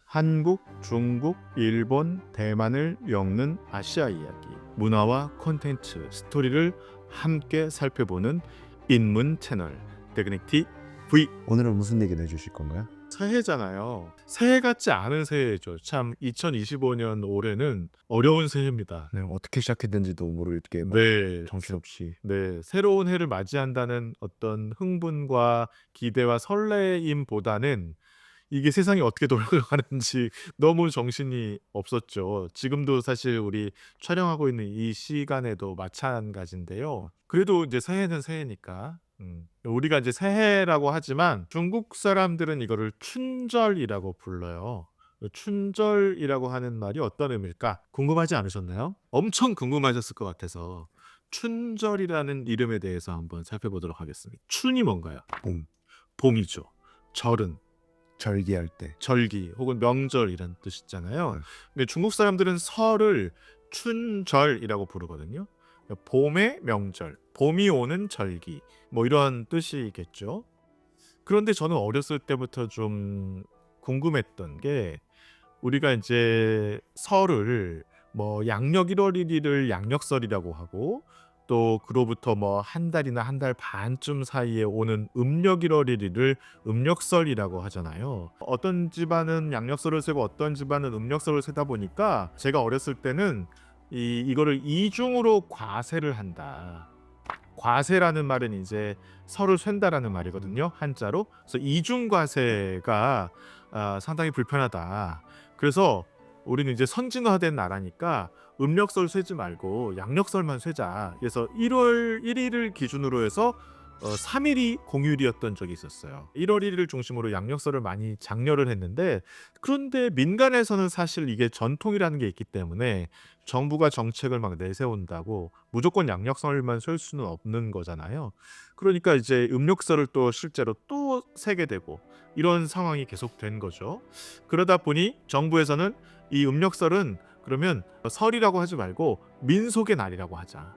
한국, 중국, 일본, 대만을 엮는 아시아 이야기, 문화와 콘텐츠, 스토리를 함께 살펴보는 인문 채널 데그넥티 V. 오늘은 무슨 얘기를 해주실 건가요? 새해잖아요. 새해 같지 않은 새해죠. 참 2025년 올해는 어려운 새해입니다. 네, 어떻게 시작했는지도 모르겠게 네, 정신없이. 네, 새로운 해를 맞이한다는 어떤 흥분과 기대와 설레임보다는 이게 세상이 어떻게 돌아가는지 너무 정신이 없었죠. 지금도 사실 우리 촬영하고 있는 이 시간에도 마찬가지인데요. 그래도 이제 새해는 새해니까. 우리가 이제 새해라고 하지만 중국 사람들은 이거를 춘절이라고 불러요. 춘절이라고 하는 말이 어떤 의미일까? 궁금하지 않으셨나요? 엄청 궁금하셨을 것 같아서 춘절이라는 이름에 대해서 한번 살펴보도록 하겠습니다. 춘이 뭔가요? 봄, 봄이죠. 절은 절기할 때. 절기 혹은 명절이란 뜻이잖아요. 네. 근데 중국 사람들은 설을 춘절이라고 부르거든요. 봄의 명절, 봄이 오는 절기, 뭐 이런 뜻이겠죠. 그런데 저는 어렸을 때부터 좀 궁금했던 게, 우리가 이제 설을 뭐 양력 1월 1일을 양력설이라고 하고, 또 그로부터 뭐 한 달이나 한 달 반쯤 사이에 오는 음력 1월 1일을 음력설이라고 하잖아요. 어떤 집안은 양력설을 세고 어떤 집안은 음력설을 세다 보니까 제가 어렸을 때는 이거를 이중으로 과세를 한다. 과세라는 말은 이제 설을 쐰다라는 말이거든요, 한자로. 그래서 이중과세가 상당히 불편하다. 그래서 우리는 이제 선진화된 나라니까 음력설 쇠지 말고 양력설만 쇠자. 그래서 1월 1일을 기준으로 해서 3일이 공휴일이었던 적이 있었어요. 1월 1일을 중심으로 양력설을 많이 장려를 했는데, 그런데 민간에서는 사실 이게 전통이라는 게 있기 때문에 정부가 정책을 막 내세운다고 무조건 양력설만 쓸 수는 없는 거잖아요. 그러니까 이제 음력설을 또 실제로 또 세게 되고 이런 상황이 계속된 거죠. 그러다 보니 정부에서는 이 음력설은 그러면 설이라고 하지 말고 민속의 날이라고 하자.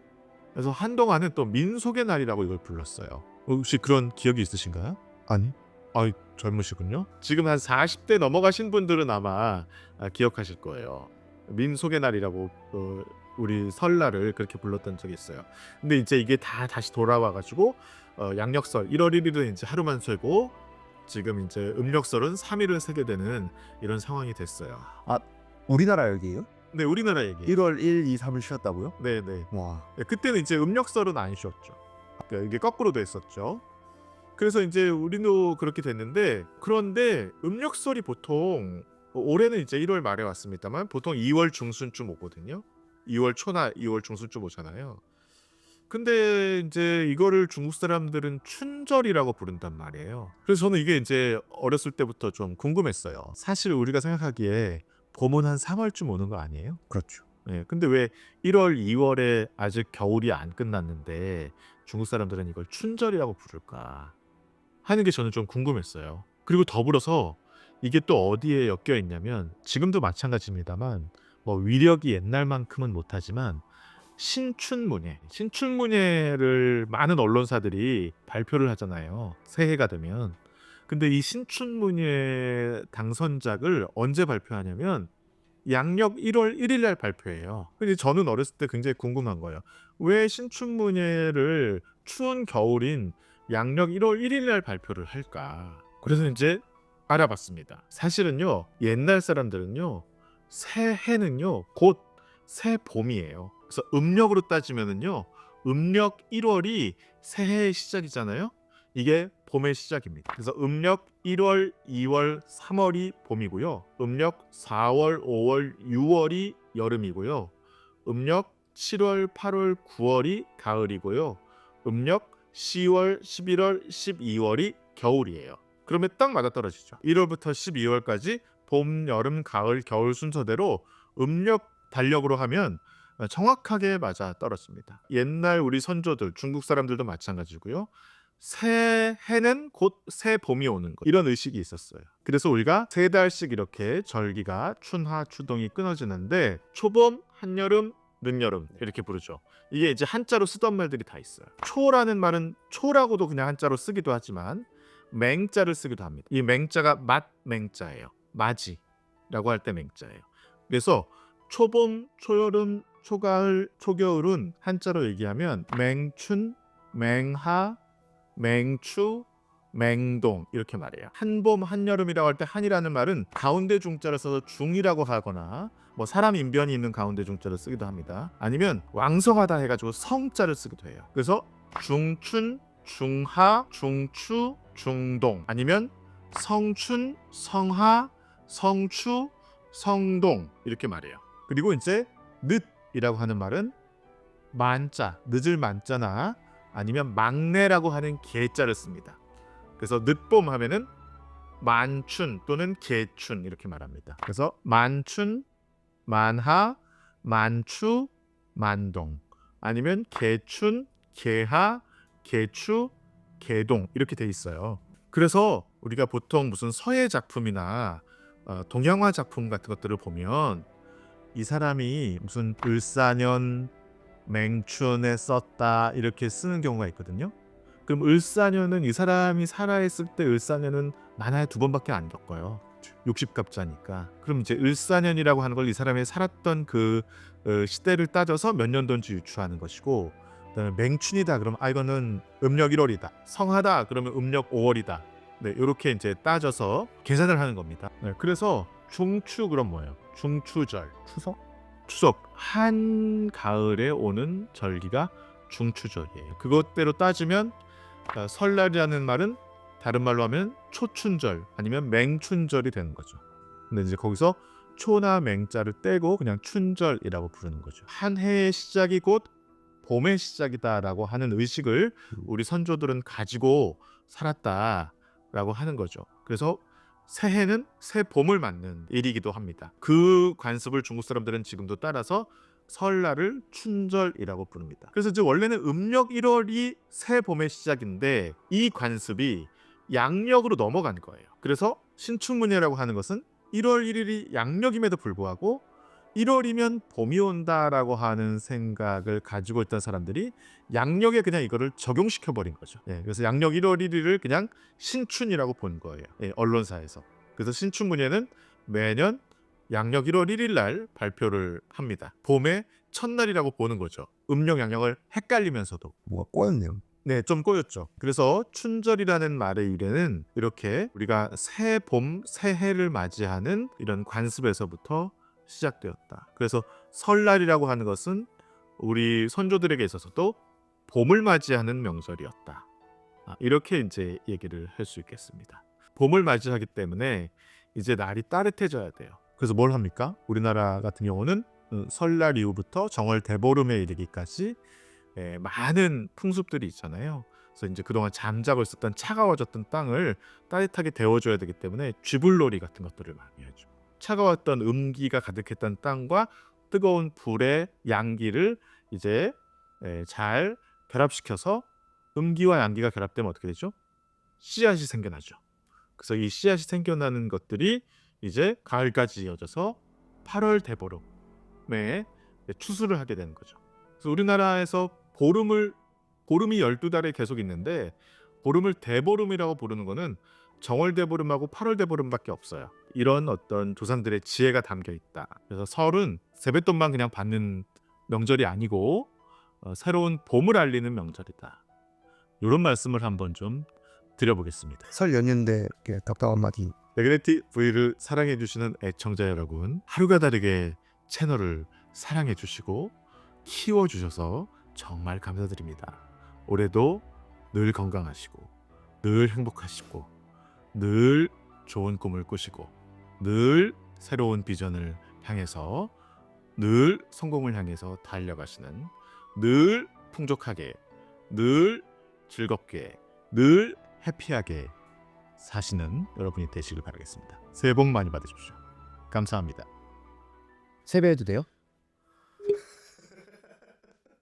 그래서 한동안은 또 민속의 날이라고 이걸 불렀어요. 혹시 그런 기억이 있으신가요? 아니? 아이, 젊으시군요. 지금 한 40대 넘어가신 분들은 아마 기억하실 거예요. 민속의 날이라고 우리 설날을 그렇게 불렀던 적이 있어요. 근데 이제 이게 다 다시 돌아와 가지고 양력설 1월 1일은 이제 하루만 쇠고, 지금 이제 음력설은 3일을 세게 되는 이런 상황이 됐어요. 아, 우리나라 여기에요? 네, 우리나라 얘기. 1월 1, 2, 3을 쉬었다고요? 네네. 와, 그때는 이제 음력설은 안 쉬었죠. 그러니까 이게 거꾸로 됐었죠. 그래서 이제 우리도 그렇게 됐는데, 그런데 음력설이 보통 올해는 이제 1월 말에 왔습니다만 보통 2월 중순쯤 오거든요. 2월 초나 2월 중순쯤 오잖아요. 근데 이제 이거를 중국 사람들은 춘절이라고 부른단 말이에요. 그래서 저는 이게 이제 어렸을 때부터 좀 궁금했어요. 사실 우리가 생각하기에 봄은 한 3월쯤 오는 거 아니에요? 그렇죠. 예, 근데 왜 1월, 2월에 아직 겨울이 안 끝났는데 중국 사람들은 이걸 춘절이라고 부를까 하는 게 저는 좀 궁금했어요. 그리고 더불어서 이게 또 어디에 엮여 있냐면, 지금도 마찬가지입니다만 뭐 위력이 옛날만큼은 못하지만 신춘문예를 많은 언론사들이 발표를 하잖아요, 새해가 되면. 근데 이 신춘문예 당선작을 언제 발표하냐면 양력 1월 1일 날 발표해요. 근데 저는 어렸을 때 굉장히 궁금한 거예요. 왜 신춘문예를 추운 겨울인 양력 1월 1일 날 발표를 할까? 그래서 이제 알아봤습니다. 사실은요, 옛날 사람들은요, 새해는요 곧 새봄이에요. 그래서 음력으로 따지면은요, 음력 1월이 새해의 시작이잖아요. 이게 봄의 시작입니다. 그래서 음력 1월, 2월, 3월이 봄이고요. 음력 4월, 5월, 6월이 여름이고요. 음력 7월, 8월, 9월이 가을이고요. 음력 10월, 11월, 12월이 겨울이에요. 그러면 딱 맞아떨어지죠. 1월부터 12월까지 봄, 여름, 가을, 겨울 순서대로 음력 달력으로 하면 정확하게 맞아 떨어집니다. 옛날 우리 선조들, 중국 사람들도 마찬가지고요. 새해는 곧 새봄이 오는 것, 이런 의식이 있었어요. 그래서 우리가 세 달씩 이렇게 절기가 춘하 추동이 끊어지는데, 초봄, 한여름, 늦여름 이렇게 부르죠. 이게 이제 한자로 쓰던 말들이 다 있어요. 초라는 말은 초라고도 그냥 한자로 쓰기도 하지만 맹자를 쓰기도 합니다. 이 맹자가 맛 맹자예요. 맞이. 맹라고 할 때 맹자예요. 그래서 초봄, 초여름, 초가을, 초겨울은 한자로 얘기하면 맹춘, 맹하, 맹추, 맹동 이렇게 말해요. 한봄, 한여름이라고 할 때 한이라는 말은 가운데 중자를 써서 중이라고 하거나 뭐 사람 인변이 있는 가운데 중자를 쓰기도 합니다. 아니면 왕성하다 해가지고 성자를 쓰기도 해요. 그래서 중춘, 중하, 중추, 중동 아니면 성춘, 성하, 성추, 성동 이렇게 말해요. 그리고 이제 늦이라고 하는 말은 만자, 늦을 만자나 아니면 막내라고 하는 개자를 씁니다. 그래서 늦봄 하면은 만춘 또는 개춘 이렇게 말합니다. 그래서 만춘, 만하, 만추, 만동 아니면 개춘, 개하, 개추, 개동 이렇게 돼 있어요. 그래서 우리가 보통 무슨 서예 작품이나 동양화 작품 같은 것들을 보면 이 사람이 무슨 을사년 맹춘에 썼다 이렇게 쓰는 경우가 있거든요. 그럼 을사년은 이 사람이 살아있을 때 을사년은 많아야 2번밖에 안 겪어요. 60갑자니까. 그럼 이제 을사년이라고 하는 걸 이 사람이 살았던 그 시대를 따져서 몇 년도인지 유추하는 것이고, 그다음에 맹춘이다 그러면 이거는 음력 1월이다. 성하다 그러면 음력 5월이다. 네, 이렇게 이제 따져서 계산을 하는 겁니다. 네, 그래서 중추 그럼 뭐예요? 중추절. 추석 한 가을에 오는 절기가 중추절이에요. 그것대로 따지면 설날이라는 말은 다른 말로 하면 초춘절 아니면 맹춘절이 되는 거죠. 근데 이제 거기서 초나 맹자를 떼고 그냥 춘절이라고 부르는 거죠. 한 해의 시작이 곧 봄의 시작이다라고 하는 의식을 우리 선조들은 가지고 살았다라고 하는 거죠. 그래서 새해는 새 봄을 맞는 일이기도 합니다. 그 관습을 중국 사람들은 지금도 따라서 설날을 춘절이라고 부릅니다. 그래서 이제 원래는 음력 1월이 새 봄의 시작인데 이 관습이 양력으로 넘어간 거예요. 그래서 신춘문예라고 하는 것은 1월 1일이 양력임에도 불구하고 1월이면 봄이 온다라고 하는 생각을 가지고 있던 사람들이 양력에 그냥 이거를 적용시켜 버린 거죠. 그래서 양력 1월 1일을 그냥 신춘이라고 본 거예요. 언론사에서. 그래서 신춘문예는 매년 양력 1월 1일 날 발표를 합니다. 봄의 첫날이라고 보는 거죠. 음력 양력을 헷갈리면서도. 뭐가 꼬였네요. 네, 좀 꼬였죠. 그래서 춘절이라는 말의 유래는 이렇게 우리가 새 봄, 새해를 맞이하는 이런 관습에서부터 시작되었다. 그래서 설날이라고 하는 것은 우리 선조들에게 있어서도 봄을 맞이하는 명절이었다. 이렇게 이제 얘기를 할 수 있겠습니다. 봄을 맞이하기 때문에 이제 날이 따뜻해져야 돼요. 그래서 뭘 합니까? 우리나라 같은 경우는 설날 이후부터 정월 대보름에 이르기까지 많은 풍습들이 있잖아요. 그래서 이제 그동안 잠자고 있었던 차가워졌던 땅을 따뜻하게 데워줘야 되기 때문에 쥐불놀이 같은 것들을 많이 하죠. 차가웠던 음기가 가득했던 땅과 뜨거운 불의 양기를 이제 잘 결합시켜서 음기와 양기가 결합되면 어떻게 되죠? 씨앗이 생겨나죠. 그래서 이 씨앗이 생겨나는 것들이 이제 가을까지 이어져서 8월 대보름에 추수를 하게 되는 거죠. 그래서 우리나라에서 보름이 12달에 계속 있는데 보름을 대보름이라고 부르는 거는 정월 대보름하고 8월 대보름밖에 없어요. 이런 어떤 조상들의 지혜가 담겨 있다. 그래서 설은 세뱃돈만 그냥 받는 명절이 아니고 새로운 봄을 알리는 명절이다. 이런 말씀을 한번 좀 드려보겠습니다. 설 연휴인데 이렇게 덕담 한마디. 네그네티 V를 사랑해 주시는 애청자 여러분, 하루가 다르게 채널을 사랑해 주시고 키워 주셔서 정말 감사드립니다. 올해도 늘 건강하시고 늘 행복하시고 늘 좋은 꿈을 꾸시고 늘 새로운 비전을 향해서 늘 성공을 향해서 달려가시는, 늘 풍족하게, 늘 즐겁게, 늘 해피하게 사시는 여러분이 되시길 바라겠습니다. 새해 복 많이 받으십시오. 감사합니다. 세배해도 돼요?